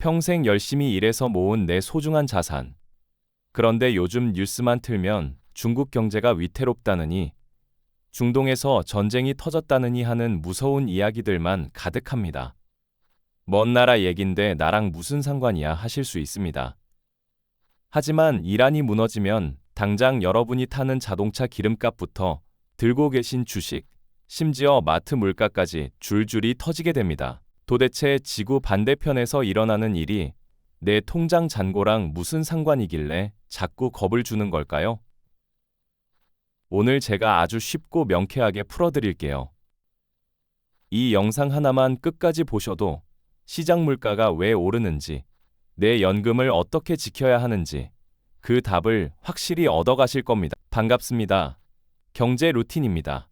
평생 열심히 일해서 모은 내 소중한 자산. 그런데 요즘 뉴스만 틀면 중국 경제가 위태롭다느니, 중동에서 전쟁이 터졌다느니 하는 무서운 이야기들만 가득합니다. 먼 나라 얘긴데 나랑 무슨 상관이야 하실 수 있습니다. 하지만 이란이 무너지면 당장 여러분이 타는 자동차 기름값부터 들고 계신 주식, 심지어 마트 물가까지 줄줄이 터지게 됩니다. 도대체 지구 반대편에서 일어나는 일이 내 통장 잔고랑 무슨 상관이길래 자꾸 겁을 주는 걸까요? 오늘 제가 아주 쉽고 명쾌하게 풀어드릴게요. 이 영상 하나만 끝까지 보셔도 시장 물가가 왜 오르는지, 내 연금을 어떻게 지켜야 하는지 그 답을 확실히 얻어가실 겁니다. 반갑습니다. 경제 루틴입니다.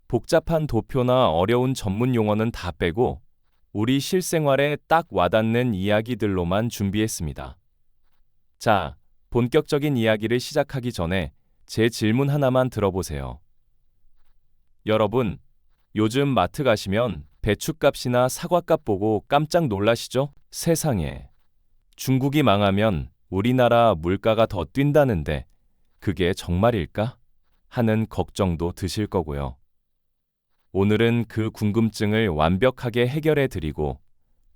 복잡한 도표나 어려운 전문 용어는 다 빼고 우리 실생활에 딱 와닿는 이야기들로만 준비했습니다. 자, 본격적인 이야기를 시작하기 전에 제 질문 하나만 들어보세요. 여러분, 요즘 마트 가시면 배춧값이나 사과값 보고 깜짝 놀라시죠? 세상에. 중국이 망하면 우리나라 물가가 더 뛴다는데 그게 정말일까? 하는 걱정도 드실 거고요. 오늘은 그 궁금증을 완벽하게 해결해 드리고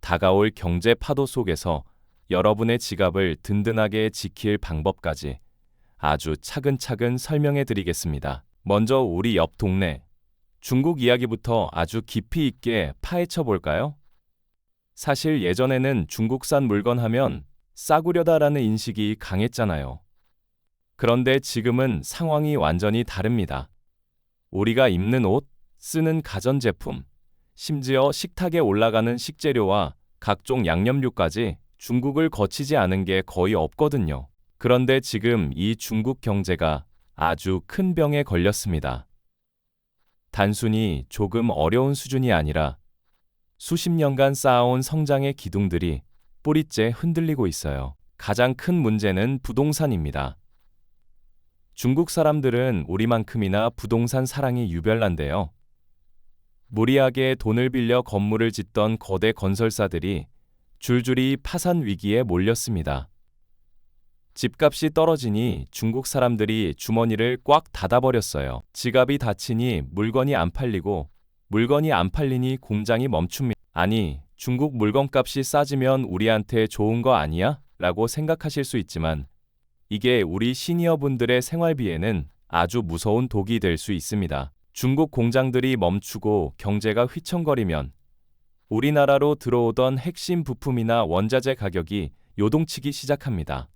다가올 경제 파도 속에서 여러분의 지갑을 든든하게 지킬 방법까지 아주 차근차근 설명해 드리겠습니다. 먼저 우리 옆 동네 중국 이야기부터 아주 깊이 있게 파헤쳐 볼까요? 사실 예전에는 중국산 물건 하면 싸구려다라는 인식이 강했잖아요. 그런데 지금은 상황이 완전히 다릅니다. 우리가 입는 옷, 쓰는 가전제품, 심지어 식탁에 올라가는 식재료와 각종 양념류까지 중국을 거치지 않은 게 거의 없거든요. 그런데 지금 이 중국 경제가 아주 큰 병에 걸렸습니다. 단순히 조금 어려운 수준이 아니라 수십 년간 쌓아온 성장의 기둥들이 뿌리째 흔들리고 있어요. 가장 큰 문제는 부동산입니다. 중국 사람들은 우리만큼이나 부동산 사랑이 유별난데요. 무리하게 돈을 빌려 건물을 짓던 거대 건설사들이 줄줄이 파산 위기에 몰렸습니다. 집값이 떨어지니 중국 사람들이 주머니를 꽉 닫아버렸어요. 지갑이 닫히니 물건이 안 팔리고 물건이 안 팔리니 공장이 멈춥니다. 아니, 중국 물건값이 싸지면 우리한테 좋은 거 아니야? 라고 생각하실 수 있지만 이게 우리 시니어분들의 생활비에는 아주 무서운 독이 될 수 있습니다. 중국 공장들이 멈추고 경제가 휘청거리면 우리나라로 들어오던 핵심 부품이나 원자재 가격이 요동치기 시작합니다.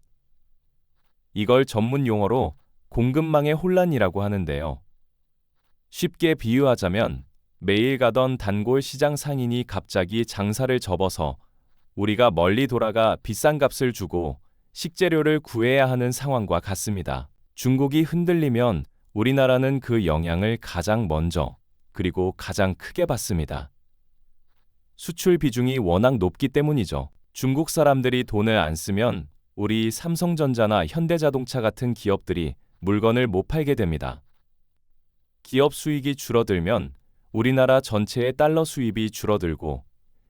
이걸 전문 용어로 공급망의 혼란이라고 하는데요. 쉽게 비유하자면 매일 가던 단골 시장 상인이 갑자기 장사를 접어서 우리가 멀리 돌아가 비싼 값을 주고 식재료를 구해야 하는 상황과 같습니다. 중국이 흔들리면 우리나라는 그 영향을 가장 먼저 그리고 가장 크게 받습니다. 수출 비중이 워낙 높기 때문이죠. 중국 사람들이 돈을 안 쓰면 우리 삼성전자나 현대자동차 같은 기업들이 물건을 못 팔게 됩니다. 기업 수익이 줄어들면 우리나라 전체의 달러 수입이 줄어들고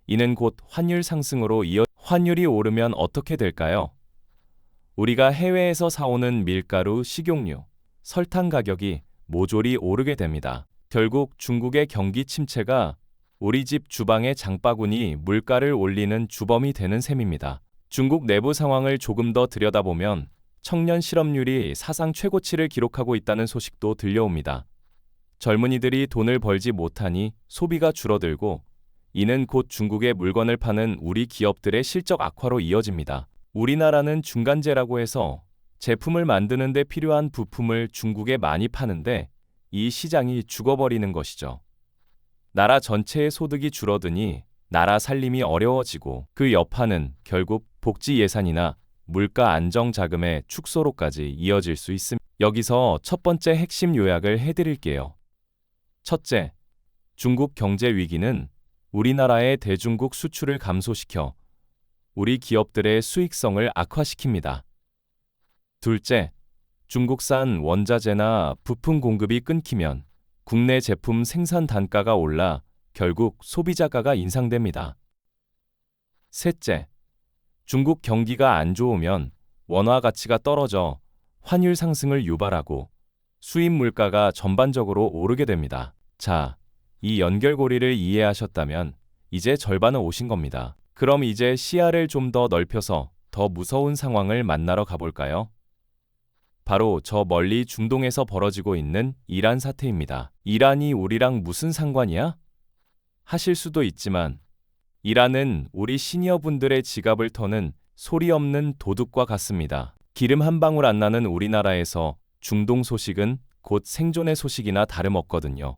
이는 곧 환율 상승으로 환율이 오르면 어떻게 될까요? 우리가 해외에서 사오는 밀가루, 식용유, 설탕 가격이 모조리 오르게 됩니다. 결국 중국의 경기 침체가 우리 집 주방의 장바구니 물가를 올리는 주범이 되는 셈입니다. 중국 내부 상황을 조금 더 들여다보면 청년 실업률이 사상 최고치를 기록하고 있다는 소식도 들려옵니다. 젊은이들이 돈을 벌지 못하니 소비가 줄어들고 이는 곧 중국에 물건을 파는 우리 기업들의 실적 악화로 이어집니다. 우리나라는 중간재라고 해서 제품을 만드는 데 필요한 부품을 중국에 많이 파는데 이 시장이 죽어버리는 것이죠. 나라 전체의 소득이 줄어드니 나라 살림이 어려워지고 그 여파는 결국 복지 예산이나 물가 안정 자금의 축소로까지 이어질 수 있습니다. 여기서 첫 번째 핵심 요약을 해드릴게요. 첫째, 중국 경제 위기는 우리나라의 대중국 수출을 감소시켜 우리 기업들의 수익성을 악화시킵니다. 둘째, 중국산 원자재나 부품 공급이 끊기면 국내 제품 생산 단가가 올라 결국 소비자가가 인상됩니다. 셋째, 중국 경기가 안 좋으면 원화 가치가 떨어져 환율 상승을 유발하고 수입 물가가 전반적으로 오르게 됩니다. 자, 이 연결고리를 이해하셨다면 이제 절반은 오신 겁니다. 그럼 이제 시야를 좀 더 넓혀서 더 무서운 상황을 만나러 가볼까요? 바로 저 멀리 중동에서 벌어지고 있는 이란 사태입니다. 이란이 우리랑 무슨 상관이야? 하실 수도 있지만 이란은 우리 시니어분들의 지갑을 터는 소리 없는 도둑과 같습니다. 기름 한 방울 안 나는 우리나라에서 중동 소식은 곧 생존의 소식이나 다름없거든요.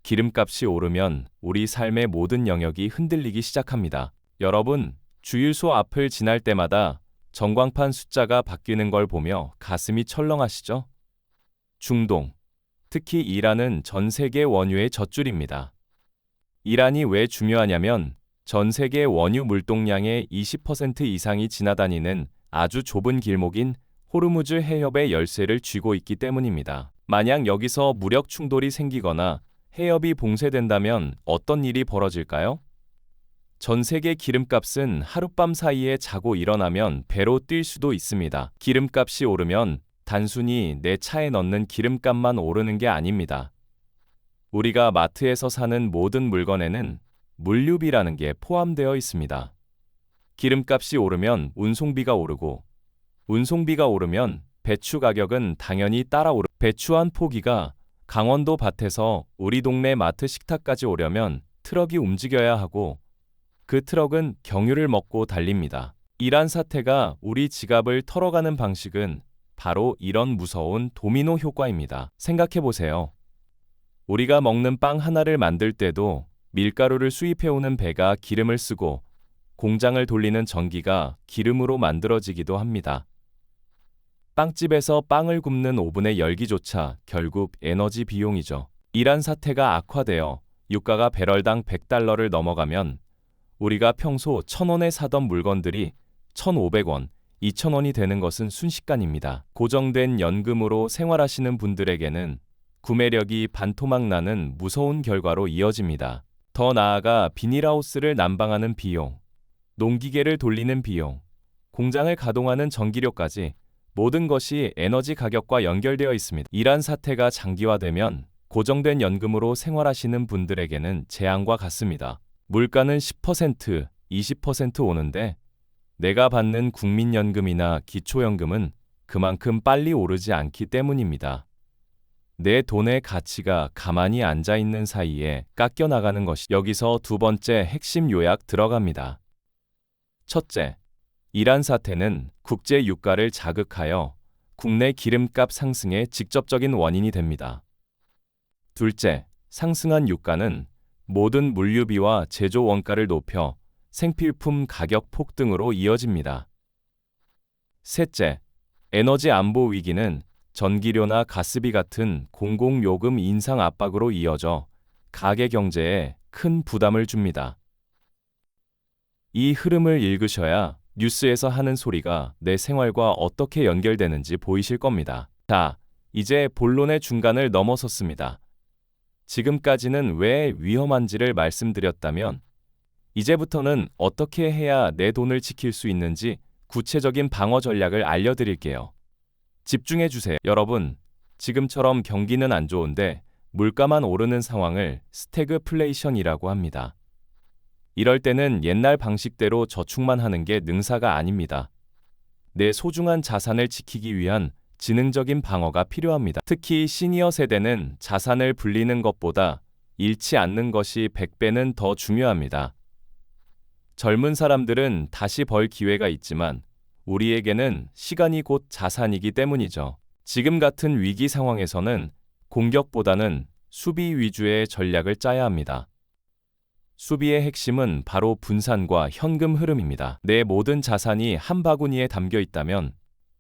기름값이 오르면 우리 삶의 모든 영역이 흔들리기 시작합니다. 여러분, 주유소 앞을 지날 때마다 전광판 숫자가 바뀌는 걸 보며 가슴이 철렁하시죠? 중동, 특히 이란은 전 세계 원유의 젖줄입니다. 이란이 왜 중요하냐면 전 세계 원유 물동량의 20% 이상이 지나다니는 아주 좁은 길목인 호르무즈 해협의 열쇠를 쥐고 있기 때문입니다. 만약 여기서 무력 충돌이 생기거나 해협이 봉쇄된다면 어떤 일이 벌어질까요? 전 세계 기름값은 하룻밤 사이에 자고 일어나면 배로 뛸 수도 있습니다. 기름값이 오르면 단순히 내 차에 넣는 기름값만 오르는 게 아닙니다. 우리가 마트에서 사는 모든 물건에는 물류비라는 게 포함되어 있습니다. 기름값이 오르면 운송비가 오르고, 운송비가 오르면 배추 가격은 당연히 따라 오르고, 배추 한 포기가 강원도 밭에서 우리 동네 마트 식탁까지 오려면 트럭이 움직여야 하고, 그 트럭은 경유를 먹고 달립니다. 이란 사태가 우리 지갑을 털어가는 방식은 바로 이런 무서운 도미노 효과입니다. 생각해 보세요. 우리가 먹는 빵 하나를 만들 때도 밀가루를 수입해오는 배가 기름을 쓰고 공장을 돌리는 전기가 기름으로 만들어지기도 합니다. 빵집에서 빵을 굽는 오븐의 열기조차 결국 에너지 비용이죠. 이란 사태가 악화되어 유가가 배럴당 $100를 넘어가면 우리가 평소 1,000원에 사던 물건들이 1,500원, 2,000원이 되는 것은 순식간입니다. 고정된 연금으로 생활하시는 분들에게는 구매력이 반토막 나는 무서운 결과로 이어집니다. 더 나아가 비닐하우스를 난방하는 비용, 농기계를 돌리는 비용, 공장을 가동하는 전기료까지 모든 것이 에너지 가격과 연결되어 있습니다. 이란 사태가 장기화되면 고정된 연금으로 생활하시는 분들에게는 재앙과 같습니다. 물가는 10%, 20% 오는데 내가 받는 국민연금이나 기초연금은 그만큼 빨리 오르지 않기 때문입니다. 내 돈의 가치가 가만히 앉아 있는 사이에 깎여 나가는 것이 여기서 두 번째 핵심 요약 들어갑니다. 첫째, 이란 사태는 국제 유가를 자극하여 국내 기름값 상승의 직접적인 원인이 됩니다. 둘째, 상승한 유가는 모든 물류비와 제조 원가를 높여 생필품 가격 폭등으로 이어집니다. 셋째, 에너지 안보 위기는 전기료나 가스비 같은 공공요금 인상 압박으로 이어져 가계 경제에 큰 부담을 줍니다. 이 흐름을 읽으셔야 뉴스에서 하는 소리가 내 생활과 어떻게 연결되는지 보이실 겁니다. 자, 이제 본론의 중간을 넘어섰습니다. 지금까지는 왜 위험한지를 말씀드렸다면 이제부터는 어떻게 해야 내 돈을 지킬 수 있는지 구체적인 방어 전략을 알려드릴게요. 집중해 주세요. 여러분, 지금처럼 경기는 안 좋은데 물가만 오르는 상황을 스태그플레이션이라고 합니다. 이럴 때는 옛날 방식대로 저축만 하는 게 능사가 아닙니다. 내 소중한 자산을 지키기 위한 지능적인 방어가 필요합니다. 특히 시니어 세대는 자산을 불리는 것보다 잃지 않는 것이 100배는 더 중요합니다. 젊은 사람들은 다시 벌 기회가 있지만 우리에게는 시간이 곧 자산이기 때문이죠. 지금 같은 위기 상황에서는 공격보다는 수비 위주의 전략을 짜야 합니다. 수비의 핵심은 바로 분산과 현금 흐름입니다. 내 모든 자산이 한 바구니에 담겨 있다면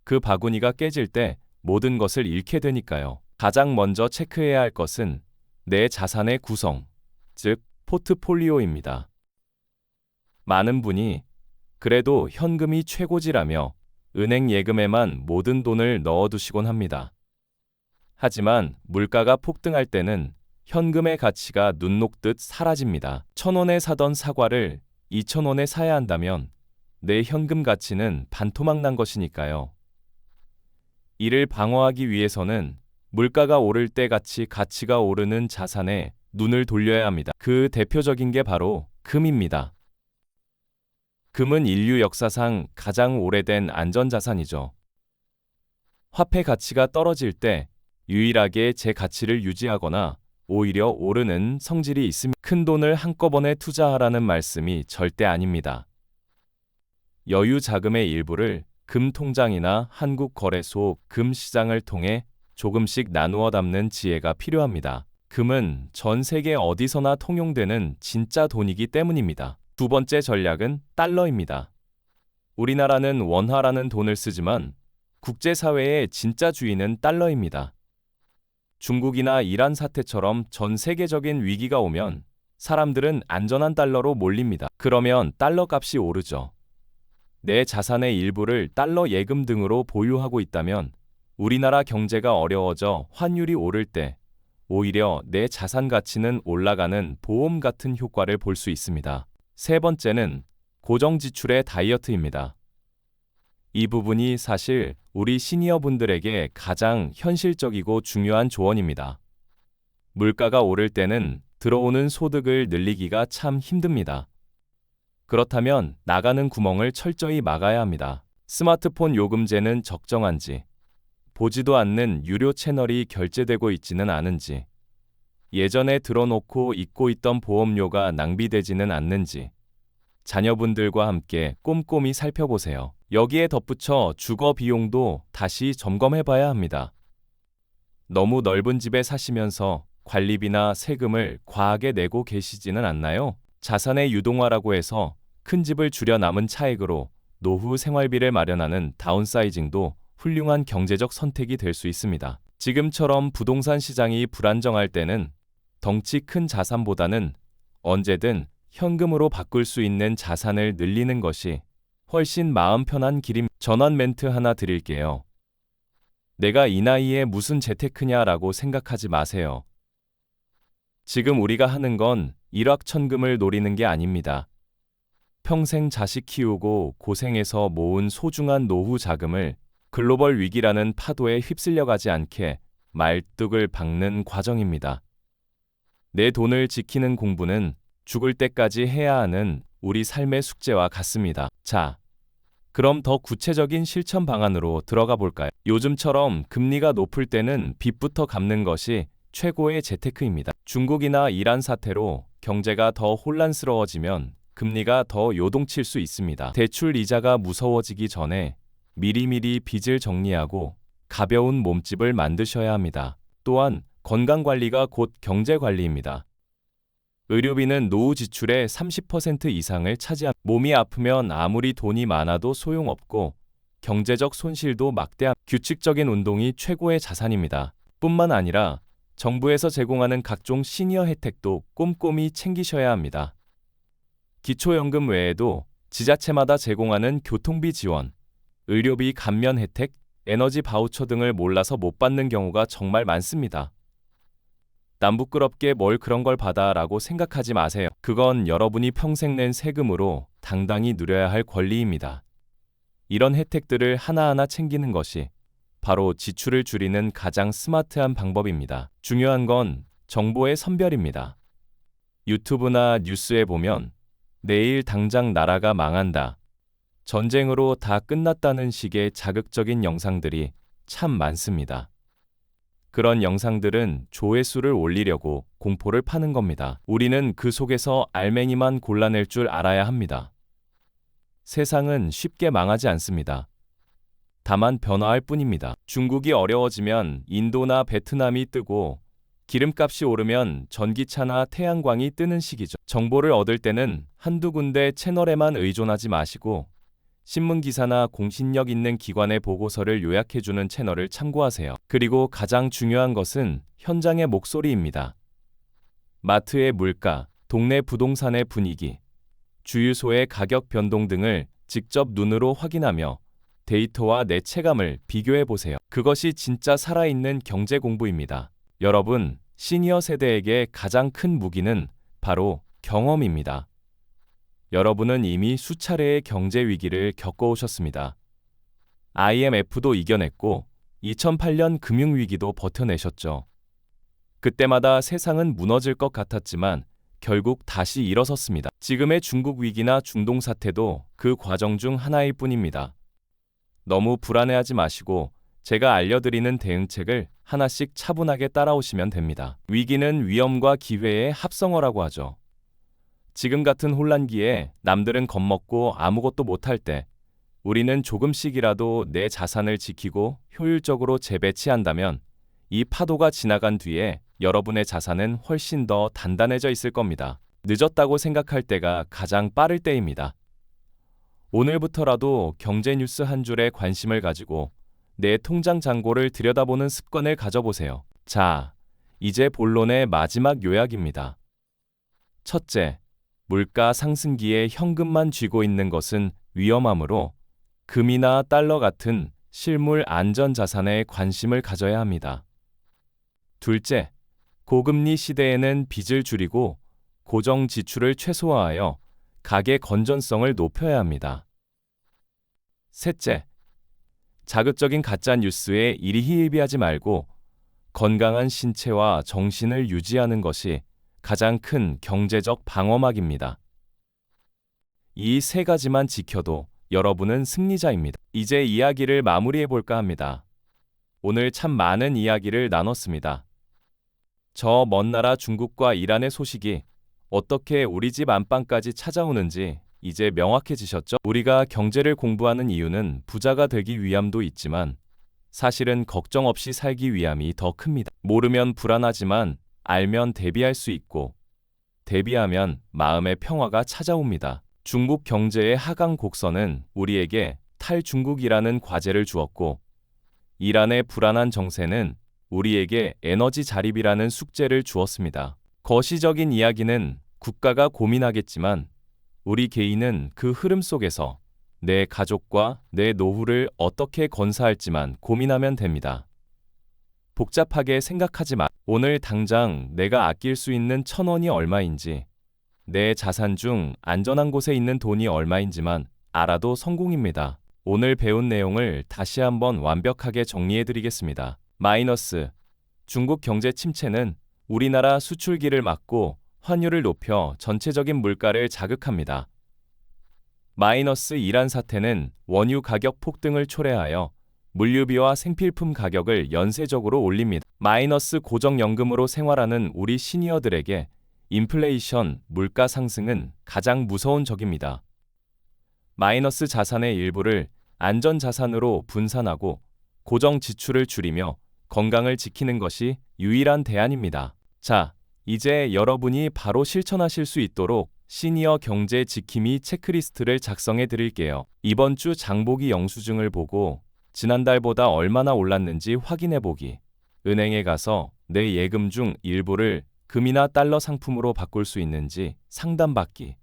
그 바구니가 깨질 때 모든 것을 잃게 되니까요. 가장 먼저 체크해야 할 것은 내 자산의 구성, 즉 포트폴리오입니다. 많은 분이 그래도 현금이 최고지라며 은행 예금에만 모든 돈을 넣어두시곤 합니다. 하지만 물가가 폭등할 때는 현금의 가치가 눈 녹듯 사라집니다. 1,000원에 사던 사과를 2,000원에 사야 한다면 내 현금 가치는 반토막 난 것이니까요. 이를 방어하기 위해서는 물가가 오를 때 같이 가치가 오르는 자산에 눈을 돌려야 합니다. 그 대표적인 게 바로 금입니다. 금은 인류 역사상 가장 오래된 안전자산이죠. 화폐 가치가 떨어질 때 유일하게 제 가치를 유지하거나 오히려 오르는 성질이 있습니다. 큰 돈을 한꺼번에 투자하라는 말씀이 절대 아닙니다. 여유 자금의 일부를 금 통장이나 한국거래소 금 시장을 통해 조금씩 나누어 담는 지혜가 필요합니다. 금은 전 세계 어디서나 통용되는 진짜 돈이기 때문입니다. 두 번째 전략은 달러입니다. 우리나라는 원화라는 돈을 쓰지만 국제사회의 진짜 주인은 달러입니다. 중국이나 이란 사태처럼 전 세계적인 위기가 오면 사람들은 안전한 달러로 몰립니다. 그러면 달러 값이 오르죠. 내 자산의 일부를 달러 예금 등으로 보유하고 있다면 우리나라 경제가 어려워져 환율이 오를 때 오히려 내 자산 가치는 올라가는 보험 같은 효과를 볼 수 있습니다. 세 번째는 고정 지출의 다이어트입니다. 이 부분이 사실 우리 시니어분들에게 가장 현실적이고 중요한 조언입니다. 물가가 오를 때는 들어오는 소득을 늘리기가 참 힘듭니다. 그렇다면 나가는 구멍을 철저히 막아야 합니다. 스마트폰 요금제는 적정한지, 보지도 않는 유료 채널이 결제되고 있지는 않은지, 예전에 들어놓고 잊고 있던 보험료가 낭비되지는 않는지, 자녀분들과 함께 꼼꼼히 살펴보세요. 여기에 덧붙여 주거 비용도 다시 점검해봐야 합니다. 너무 넓은 집에 사시면서 관리비나 세금을 과하게 내고 계시지는 않나요? 자산의 유동화라고 해서 큰 집을 줄여 남은 차액으로 노후 생활비를 마련하는 다운사이징도 훌륭한 경제적 선택이 될 수 있습니다. 지금처럼 부동산 시장이 불안정할 때는 덩치 큰 자산보다는 언제든 현금으로 바꿀 수 있는 자산을 늘리는 것이 훨씬 마음 편한 길임. 전환 멘트 하나 드릴게요. 내가 이 나이에 무슨 재테크냐라고 생각하지 마세요. 지금 우리가 하는 건 일확천금을 노리는 게 아닙니다. 평생 자식 키우고 고생해서 모은 소중한 노후 자금을 글로벌 위기라는 파도에 휩쓸려 가지 않게 말뚝을 박는 과정입니다. 내 돈을 지키는 공부는 죽을 때까지 해야 하는 우리 삶의 숙제와 같습니다. 자, 그럼 더 구체적인 실천 방안으로 들어가 볼까요? 요즘처럼 금리가 높을 때는 빚부터 갚는 것이 최고의 재테크입니다. 중국이나 이란 사태로 경제가 더 혼란스러워지면 금리가 더 요동칠 수 있습니다. 대출 이자가 무서워지기 전에 미리미리 빚을 정리하고 가벼운 몸집을 만드셔야 합니다. 또한 건강관리가 곧 경제관리입니다. 의료비는 노후 지출의 30% 이상을 차지합니다. 몸이 아프면 아무리 돈이 많아도 소용없고 경제적 손실도 막대합니다. 규칙적인 운동이 최고의 자산입니다. 뿐만 아니라 정부에서 제공하는 각종 시니어 혜택도 꼼꼼히 챙기셔야 합니다. 기초연금 외에도 지자체마다 제공하는 교통비 지원, 의료비 감면 혜택, 에너지 바우처 등을 몰라서 못 받는 경우가 정말 많습니다. 남 부끄럽게 뭘 그런 걸 받아 라고 생각하지 마세요. 그건 여러분이 평생 낸 세금으로 당당히 누려야 할 권리입니다. 이런 혜택들을 하나하나 챙기는 것이 바로 지출을 줄이는 가장 스마트한 방법입니다. 중요한 건 정보의 선별입니다. 유튜브나 뉴스에 보면 내일 당장 나라가 망한다, 전쟁으로 다 끝났다는 식의 자극적인 영상들이 참 많습니다. 그런 영상들은 조회수를 올리려고 공포를 파는 겁니다. 우리는 그 속에서 알맹이만 골라낼 줄 알아야 합니다. 세상은 쉽게 망하지 않습니다. 다만 변화할 뿐입니다. 중국이 어려워지면 인도나 베트남이 뜨고 기름값이 오르면 전기차나 태양광이 뜨는 시기죠. 정보를 얻을 때는 한두 군데 채널에만 의존하지 마시고 신문기사나 공신력 있는 기관의 보고서를 요약해주는 채널을 참고하세요. 그리고 가장 중요한 것은 현장의 목소리입니다. 마트의 물가, 동네 부동산의 분위기, 주유소의 가격 변동 등을 직접 눈으로 확인하며 데이터와 내 체감을 비교해 보세요. 그것이 진짜 살아있는 경제 공부입니다. 여러분, 시니어 세대에게 가장 큰 무기는 바로 경험입니다. 여러분은 이미 수차례의 경제 위기를 겪어오셨습니다. IMF도 이겨냈고 2008년 금융위기도 버텨내셨죠. 그때마다 세상은 무너질 것 같았지만 결국 다시 일어섰습니다. 지금의 중국 위기나 중동 사태도 그 과정 중 하나일 뿐입니다. 너무 불안해하지 마시고 제가 알려드리는 대응책을 하나씩 차분하게 따라오시면 됩니다. 위기는 위험과 기회의 합성어라고 하죠. 지금 같은 혼란기에 남들은 겁먹고 아무것도 못할 때 우리는 조금씩이라도 내 자산을 지키고 효율적으로 재배치한다면 이 파도가 지나간 뒤에 여러분의 자산은 훨씬 더 단단해져 있을 겁니다. 늦었다고 생각할 때가 가장 빠를 때입니다. 오늘부터라도 경제 뉴스 한 줄에 관심을 가지고 내 통장 잔고를 들여다보는 습관을 가져보세요. 자, 이제 본론의 마지막 요약입니다. 첫째, 물가 상승기에 현금만 쥐고 있는 것은 위험하므로 금이나 달러 같은 실물 안전 자산에 관심을 가져야 합니다. 둘째, 고금리 시대에는 빚을 줄이고 고정 지출을 최소화하여 가계 건전성을 높여야 합니다. 셋째, 자극적인 가짜 뉴스에 일희일비하지 말고 건강한 신체와 정신을 유지하는 것이 가장 큰 경제적 방어막입니다. 이 세 가지만 지켜도 여러분은 승리자입니다. 이제 이야기를 마무리해 볼까 합니다. 오늘 참 많은 이야기를 나눴습니다. 저 먼 나라 중국과 이란의 소식이 어떻게 우리 집 안방까지 찾아오는지 이제 명확해지셨죠? 우리가 경제를 공부하는 이유는 부자가 되기 위함도 있지만 사실은 걱정 없이 살기 위함이 더 큽니다. 모르면 불안하지만 알면 대비할 수 있고 대비하면 마음의 평화가 찾아옵니다. 중국 경제의 하강 곡선은 우리에게 탈중국이라는 과제를 주었고 이란의 불안한 정세는 우리에게 에너지 자립이라는 숙제를 주었습니다. 거시적인 이야기는 국가가 고민하겠지만 우리 개인은 그 흐름 속에서 내 가족과 내 노후를 어떻게 건사할지만 고민하면 됩니다. 복잡하게 생각하지 마. 오늘 당장 내가 아낄 수 있는 1,000원이 얼마인지, 내 자산 중 안전한 곳에 있는 돈이 얼마인지만 알아도 성공입니다. 오늘 배운 내용을 다시 한번 완벽하게 정리해드리겠습니다. 마이너스, 중국 경제 침체는 우리나라 수출기를 막고 환율을 높여 전체적인 물가를 자극합니다. 마이너스, 이란 사태는 원유 가격 폭등을 초래하여 물류비와 생필품 가격을 연쇄적으로 올립니다. 마이너스, 고정연금으로 생활하는 우리 시니어들에게 인플레이션, 물가 상승은 가장 무서운 적입니다. 마이너스, 자산의 일부를 안전자산으로 분산하고 고정 지출을 줄이며 건강을 지키는 것이 유일한 대안입니다. 자, 이제 여러분이 바로 실천하실 수 있도록 시니어 경제 지킴이 체크리스트를 작성해 드릴게요. 이번 주 장보기 영수증을 보고 지난달보다 얼마나 올랐는지 확인해 보기. 은행에 가서 내 예금 중 일부를 금이나 달러 상품으로 바꿀 수 있는지 상담받기.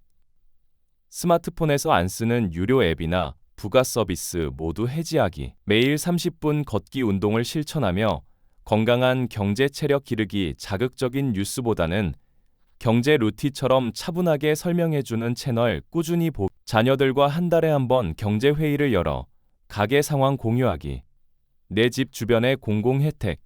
스마트폰에서 안 쓰는 유료 앱이나 부가 서비스 모두 해지하기. 매일 30분 걷기 운동을 실천하며 건강한 경제 체력 기르기. 자극적인 뉴스보다는 경제 루틴처럼 차분하게 설명해주는 채널 꾸준히 보기. 자녀들과 한 달에 한 번 경제 회의를 열어 가계 상황 공유하기. 내 집 주변의 공공 혜택,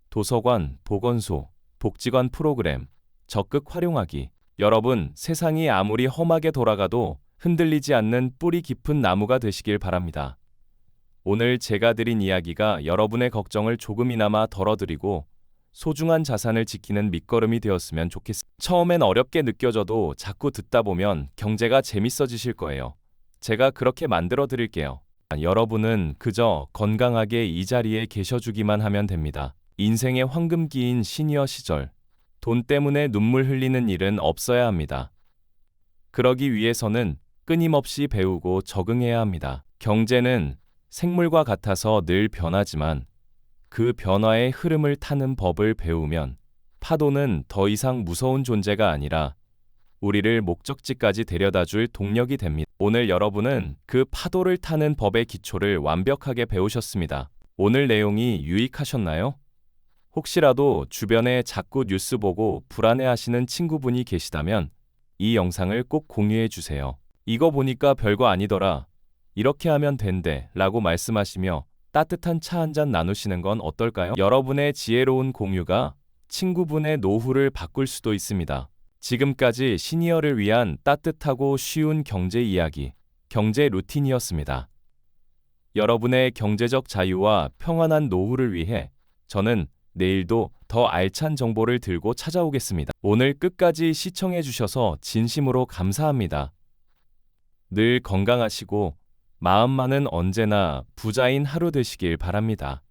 도서관, 보건소, 복지관 프로그램 적극 활용하기. 여러분, 세상이 아무리 험하게 돌아가도 흔들리지 않는 뿌리 깊은 나무가 되시길 바랍니다. 오늘 제가 드린 이야기가 여러분의 걱정을 조금이나마 덜어드리고 소중한 자산을 지키는 밑거름이 되었으면 좋겠습니다. 처음엔 어렵게 느껴져도 자꾸 듣다 보면 경제가 재밌어지실 거예요. 제가 그렇게 만들어 드릴게요. 여러분은 그저 건강하게 이 자리에 계셔주기만 하면 됩니다. 인생의 황금기인 시니어 시절, 돈 때문에 눈물 흘리는 일은 없어야 합니다. 그러기 위해서는 끊임없이 배우고 적응해야 합니다. 경제는 생물과 같아서 늘 변하지만 그 변화의 흐름을 타는 법을 배우면 파도는 더 이상 무서운 존재가 아니라 우리를 목적지까지 데려다줄 동력이 됩니다. 오늘 여러분은 그 파도를 타는 법의 기초를 완벽하게 배우셨습니다. 오늘 내용이 유익하셨나요? 혹시라도 주변에 자꾸 뉴스 보고 불안해하시는 친구분이 계시다면 이 영상을 꼭 공유해 주세요. 이거 보니까 별거 아니더라. 이렇게 하면 된대. 라고 말씀하시며 따뜻한 차 한 잔 나누시는 건 어떨까요? 여러분의 지혜로운 공유가 친구분의 노후를 바꿀 수도 있습니다. 지금까지 시니어를 위한 따뜻하고 쉬운 경제 이야기, 경제 루틴이었습니다. 여러분의 경제적 자유와 평안한 노후를 위해 저는 내일도 더 알찬 정보를 들고 찾아오겠습니다. 오늘 끝까지 시청해 주셔서 진심으로 감사합니다. 늘 건강하시고 마음만은 언제나 부자인 하루 되시길 바랍니다.